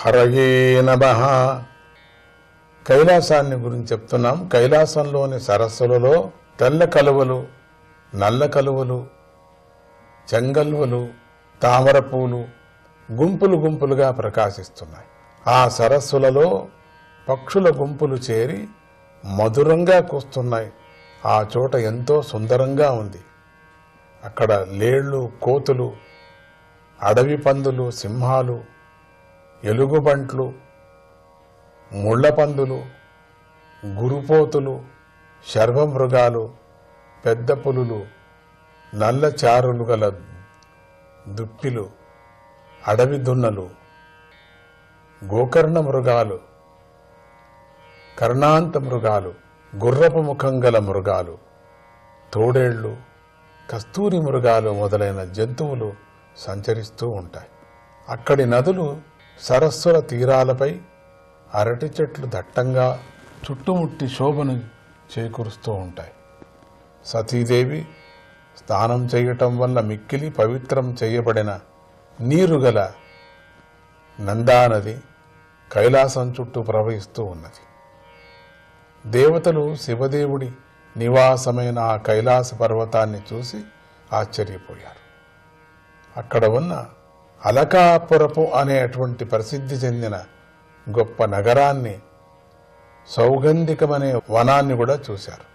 హరయే నమః. కైలాసాన్ని గురించి చెప్తున్నాం. కైలాసంలోని సరస్సులలో తెల్ల కలువలు, నల్ల కలువలు, చెంగల్వలు, తామర పూలు గుంపులు గుంపులుగా ప్రకాశిస్తున్నాయి. ఆ సరస్సులలో పక్షుల గుంపులు చేరి మధురంగా కూస్తున్నాయి. ఆ చోట ఎంతో సుందరంగా ఉంది. అక్కడ లేళ్లు, కోతులు, అడవి పందులు, సింహాలు, ఎలుగుబంట్లు, ముళ్లపందులు, గురుపోతులు, శర్వమృగాలు, పెద్ద పులులు, నల్ల చారులు గల దుప్పిలు, అడవి దున్నలు, గోకర్ణ మృగాలు, కర్ణాంత మృగాలు, గుర్రపు ముఖం గల మృగాలు, తోడేళ్లు, కస్తూరి మృగాలు మొదలైన జంతువులు సంచరిస్తూ ఉంటాయి. అక్కడి నదులు సరస్సుల తీరాలపై అరటి చెట్లు దట్టంగా చుట్టుముట్టి శోభను చేకూరుస్తూ ఉంటాయి. సతీదేవి స్నానం చేయటం వల్ల మిక్కిలి పవిత్రం చేయబడిన నీరుగల నందానది కైలాసం చుట్టూ ప్రవహిస్తూ ఉన్నది. దేవతలు శివదేవుడి నివాసమైన ఆ కైలాస పర్వతాన్ని చూసి ఆశ్చర్యపోయారు. అక్కడ ఉన్న అలకాపురపు అనేటువంటి ప్రసిద్ధి చెందిన గొప్ప నగరాన్ని, సౌగంధికమనే వనాన్ని కూడా చూశారు.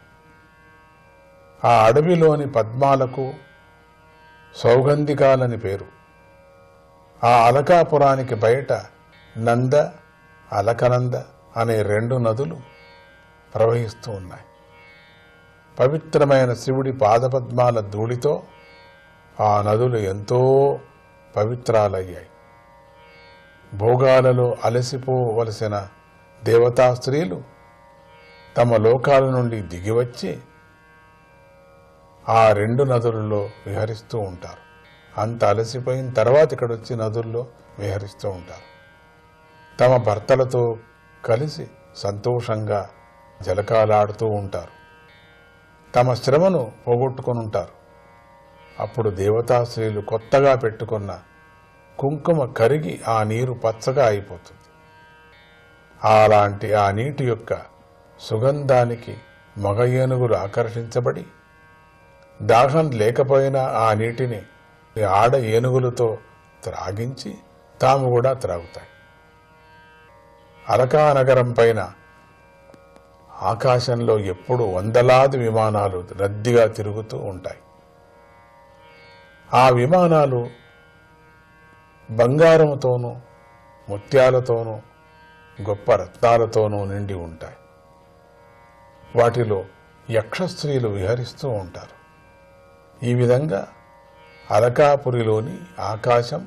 ఆ అడవిలోని పద్మాలకు సౌగంధికాలని పేరు. ఆ అలకాపురానికి బయట నంద, అలకనంద అనే 2 నదులు ప్రవహిస్తూ ఉన్నాయి. పవిత్రమైన శివుడి పాదపద్మాల ధూళితో ఆ నదులు ఎంతో పవిత్రాలయ్యాయి. భోగాలలో అలసిపోవలసిన దేవతా స్త్రీలు తమ లోకాల నుండి దిగివచ్చి ఆ 2 నదులలో విహరిస్తూ ఉంటారు. అంత అలసిపోయిన తర్వాత ఇక్కడ వచ్చి నదుల్లో విహరిస్తూ ఉంటారు. తమ భర్తలతో కలిసి సంతోషంగా జలకాలాడుతూ ఉంటారు. తమ శ్రమను పోగొట్టుకొని ఉంటారు. అప్పుడు దేవతా స్త్రీలు కొత్తగా పెట్టుకున్న కుంకుమ కరిగి ఆ నీరు పచ్చగా అయిపోతుంది. అలాంటి ఆ నీటి యొక్క సుగంధానికి మగ ఏనుగులు ఆకర్షించబడి దాహం లేకపోయినా ఆ నీటిని ఆడ ఏనుగులతో త్రాగించి తాము కూడా త్రాగుతాయి. అలకా నగరం పైన ఆకాశంలో ఎప్పుడు వందలాది విమానాలు రద్దీగా తిరుగుతూ ఉంటాయి. ఆ విమానాలు బంగారంతోనూ, ముత్యాలతోనూ, గొప్ప రత్నాలతోనూ నిండి ఉంటాయి. వాటిలో యక్షస్త్రీలు విహరిస్తూ ఉంటారు. ఈ విధంగా అలకాపురిలోని ఆకాశం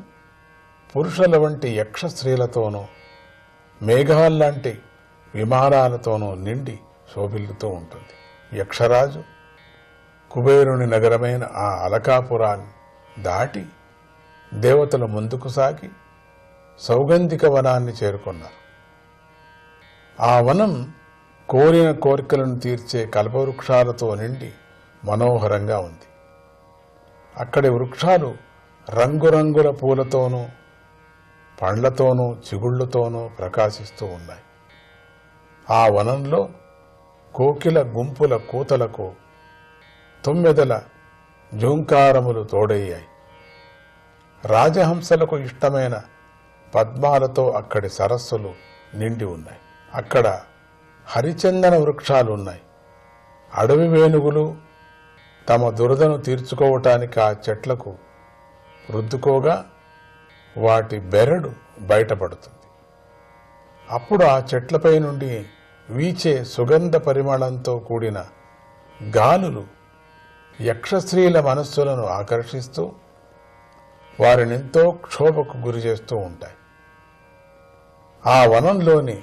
పురుషుల వంటి యక్ష స్త్రీలతోనూ, మేఘాల్లాంటి విమానాలతోనూ నిండి శోభిల్లుతూ ఉంటుంది. యక్షరాజు కుబేరుని నగరమైన ఆ అలకాపురాన్ని దాటి దేవతలు ముందుకు సాగి సౌగంధిక వనాన్ని చేరుకున్నారు. ఆ వనం కోరిన కోరికలను తీర్చే కల్పవృక్షాలతో నిండి మనోహరంగా ఉంది. అక్కడి వృక్షాలు రంగురంగుల పూలతోనూ, పండ్లతోనూ, చిగుళ్లతోనూ ప్రకాశిస్తూ ఉన్నాయి. ఆ వనంలో కోకిల గుంపుల కూతలకు తుమ్మెదల జూంకారములు తోడయ్యాయి. రాజహంసలకు ఇష్టమైన పద్మాలతో అక్కడి సరస్సులు నిండి ఉన్నాయి. అక్కడ హరిచందన వృక్షాలు ఉన్నాయి. అడవి వేణుగులు తమ దురదను తీర్చుకోవటానికి ఆ చెట్లకు రుద్దుకోగా వాటి బెరడు బయటపడుతుంది. అప్పుడు ఆ చెట్లపై నుండి వీచే సుగంధ పరిమళంతో కూడిన గాలులు యక్షస్త్రీల మనస్సులను ఆకర్షిస్తూ వారినెంతో క్షోభకు గురి చేస్తూ ఉంటాయి. ఆ వనంలోని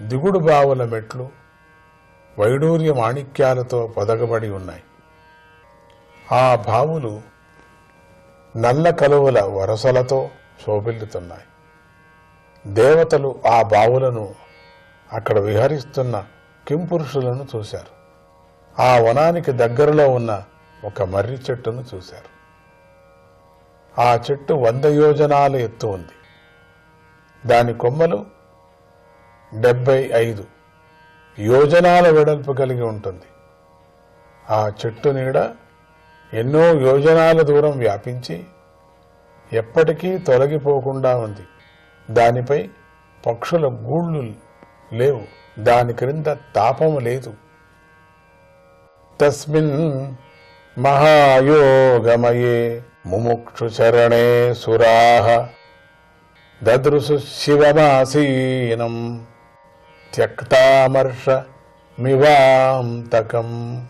దిగుడు బావుల మెట్లు వైడూర్య మాణిక్యాలతో పొదగబడి ఉన్నాయి. ఆ బావులు నల్ల కలువల వరసలతో శోభిల్లుతున్నాయి. దేవతలు ఆ బావులను, అక్కడ విహరిస్తున్న కింపురుషులను చూశారు. ఆ వనానికి దగ్గరలో ఉన్న ఒక మర్రి చెట్టును చూశారు. ఆ చెట్టు 100 యోజనాల ఎత్తు ఉంది. దాని కొమ్మలు 75 యోజనాల వెడల్పు కలిగి ఉంటుంది. ఆ చెట్టు నీడ ఎన్నో యోజనాల దూరం వ్యాపించి ఎప్పటికీ తొలగిపోకుండా ఉంది. దానిపై పక్షుల గూళ్ళు లేవు. దాని క్రింద తాపము లేదు. తస్మిన్ మహాయోగమయే ముముక్షు చరణే సురాః దదృశు శివమాసీనం త్యక్తామర్ష మివాంతకం.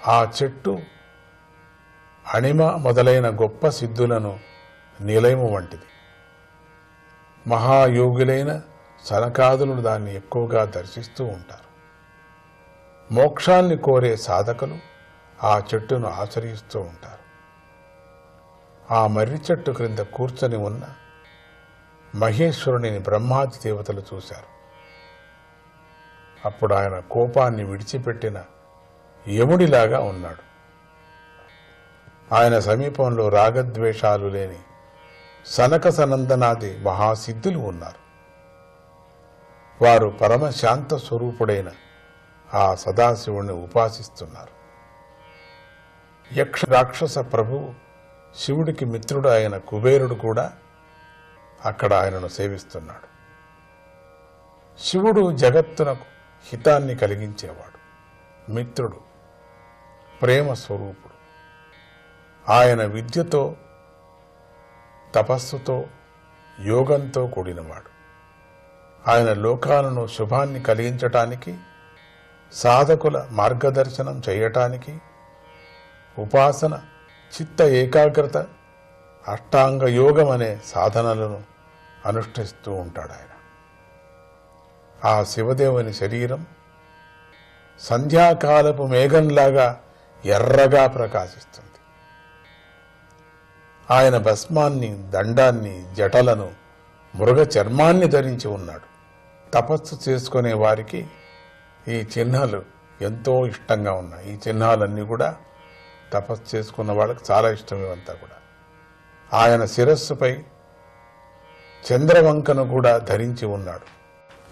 ఆ చెట్టు అణిమ మొదలైన గొప్ప సిద్ధులను నిలయము వంటిది. మహాయోగులైన సనకాదులు దాన్ని ఎక్కువగా దర్శిస్తూ ఉంటారు. మోక్షాన్ని కోరే సాధకులు ఆ చెట్టును ఆచరిస్తూ ఉంటారు. ఆ మర్రి చెట్టు క్రింద కూర్చొని ఉన్న మహేశ్వరుని బ్రహ్మాది దేవతలు చూశారు. అప్పుడు ఆయన కోపాన్ని విడిచిపెట్టిన యముడిలాగా ఉన్నాడు. ఆయన సమీపంలో రాగద్వేషాలు లేని సనక సనందనాది మహాసిద్ధులు ఉన్నారు. వారు పరమశాంత స్వరూపుడైన ఆ సదాశివుణ్ణి ఉపాసిస్తున్నారు. యక్ష రాక్షస ప్రభువు శివుడికి మిత్రుడు అయిన కుబేరుడు కూడా అక్కడ ఆయనను సేవిస్తున్నాడు. శివుడు జగత్తునకు హితాన్ని కలిగించేవాడు, మిత్రుడు, ప్రేమ స్వరూపుడు. ఆయన విద్యతో, తపస్సుతో, యోగంతో కూడినవాడు. ఆయన లోకాలను శుభాన్ని కలిగించటానికి, సాధకుల మార్గదర్శనం చేయటానికి ఉపాసన, చిత్త ఏకాగ్రత, అష్టాంగ యోగం అనే సాధనలను అనుష్ఠిస్తూ ఉంటాడు ఆయన. ఆ శివదేవుని శరీరం సంధ్యాకాలపు మేఘంలాగా ఎర్రగా ప్రకాశిస్తుంది. ఆయన భస్మాన్ని, దండాన్ని, జటలను, మృగ చర్మాన్ని ధరించి ఉన్నాడు. తపస్సు చేసుకునే వారికి ఈ చిహ్నాలు ఎంతో ఇష్టంగా ఉన్నాయి. ఈ చిహ్నాలన్నీ కూడా తపస్సు చేసుకున్న వాళ్ళకి చాలా ఇష్టం. ఇవంతా కూడా ఆయన శిరస్సుపై చంద్రవంకను కూడా ధరించి ఉన్నాడు.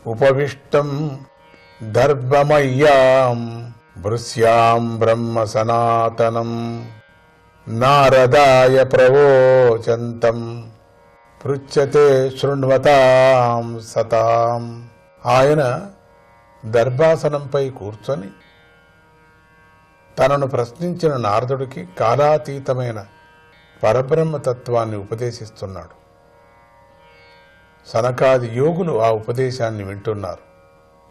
ఉపవిష్టం దర్భమయ్యాం భృశ్యాం బ్రహ్మ సనాతనం నారదాయ ప్రవోచంతం పృచ్యతే శృణ్వతాం సతాం. ఆయన దర్భాసనంపై కూర్చొని తనను ప్రశ్నించిన నారదుడికి కాలాతీతమైన పరబ్రహ్మతత్వాన్ని ఉపదేశిస్తున్నాడు. సనకాది యోగులు ఆ ఉపదేశాన్ని వింటున్నారు.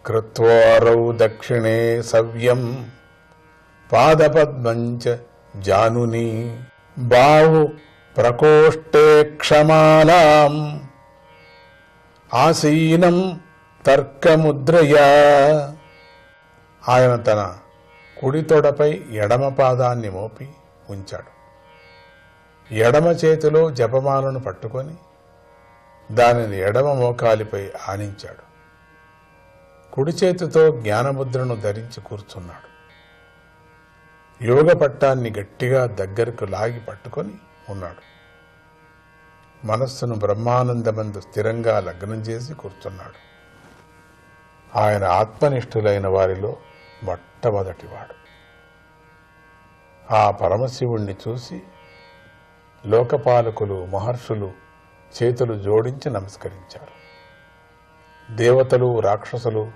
కృత్వారౌ దక్షిణే సవ్యం పాదపద్మంచ జానుని బాహు ప్రకోష్ఠే క్షమాలాం ఆసీనం తర్కముద్రయా. ఆయన తన కుడి తొడపై ఎడమ పాదాన్ని మోపి ఉంచాడు. ఎడమ చేతిలో జపమాలను పట్టుకొని దానిని ఎడమ మోకాలిపై ఆనించాడు. కుడి చేతితో జ్ఞానముద్రను ధరించి కూర్చున్నాడు. యోగ పట్టాన్ని గట్టిగా దగ్గరకు లాగి పట్టుకొని ఉన్నాడు. మనస్సును బ్రహ్మానందమందు స్థిరంగా లగ్నం చేసి కూర్చున్నాడు. ఆయన ఆత్మనిష్ఠులైన వారిలో మొట్టమొదటివాడు. ఆ పరమశివుణ్ణి చూసి లోకపాలకులు, మహర్షులు చేతులు జోడించి నమస్కరించారు. దేవతలు, రాక్షసులు,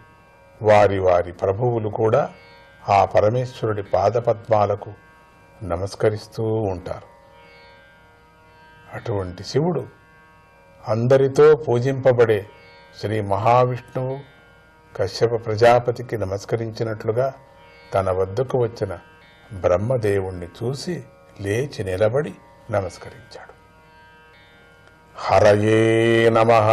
వారి వారి ప్రభువులు కూడా ఆ పరమేశ్వరుడి పాదపద్మాలకు నమస్కరిస్తూ ఉంటారు. అటువంటి శివుడు అందరితో పూజింపబడే శ్రీ మహావిష్ణువు కశ్యప ప్రజాపతికి నమస్కరించినట్లుగా తన వద్దకు వచ్చిన బ్రహ్మదేవుణ్ణి చూసి లేచి నిలబడి నమస్కరించాడు. హరయే నమః.